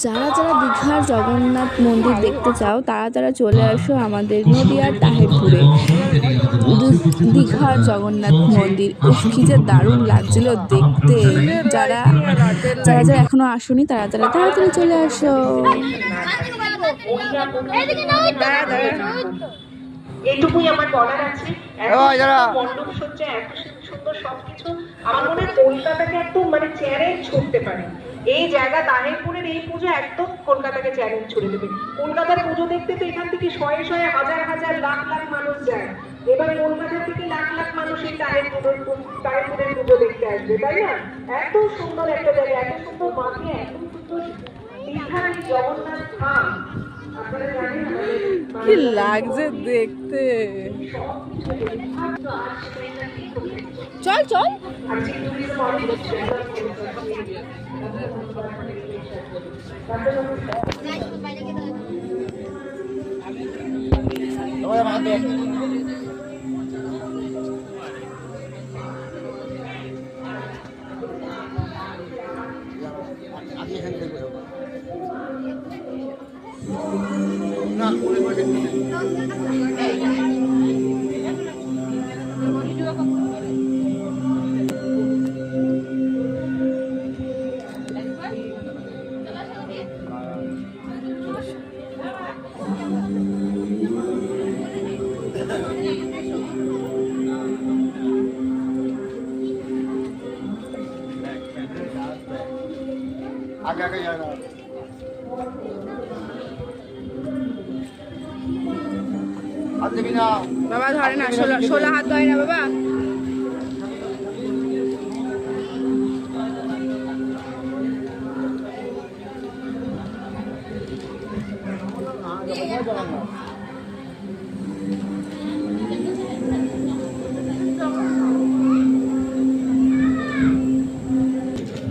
যারা যারা দীঘার জগন্নাথ মন্দির দেখতে চাও তারা চলে আসো আমাদের নদিয়ার তাহেরপুরে। দীঘার জগন্নাথ মন্দির উফ কি যে দারুণ লাগছিল দেখতে। যারা যারা যারা এখনো আসোনি তারা তাড়াতাড়ি চলে আসো। এইটুকুই আমার বলার আছে। মণ্ডপ সজ্জা এত সুন্দর সবকিছু আমার মনে হয় কলকাতাকে একদম মানে চ্যালেঞ্জ ছুটতে পারে। এই জায়গা তাহেরপুরের এই পুজো একদম কলকাতাকে চ্যালেঞ্জ ছুড়ে দেবে। কলকাতার পুজো দেখতে তো এখান থেকে শয়ে শয়ে হাজার হাজার লাখ লাখ মানুষ যায়। এবার কলকাতা থেকে লাখ লাখ মানুষ এই তাহেরপুরের পুজো দেখতে আসবে, তাই না? এত সুন্দর একটা জায়গা, এত সুন্দর মাঠে, এত সুন্দর দীঘার এই জগন্নাথ ধাম। কি লাগছে দেখতে। চল চল आगे आगे जाना हाथ देबी ना বাবা ধরে না, 16 হাত ধরে না বাবা।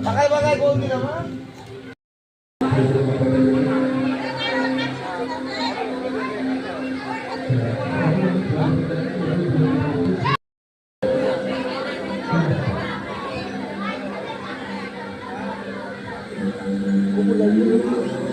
বাগাই বাগাই গোল দিলাম না Aku lagi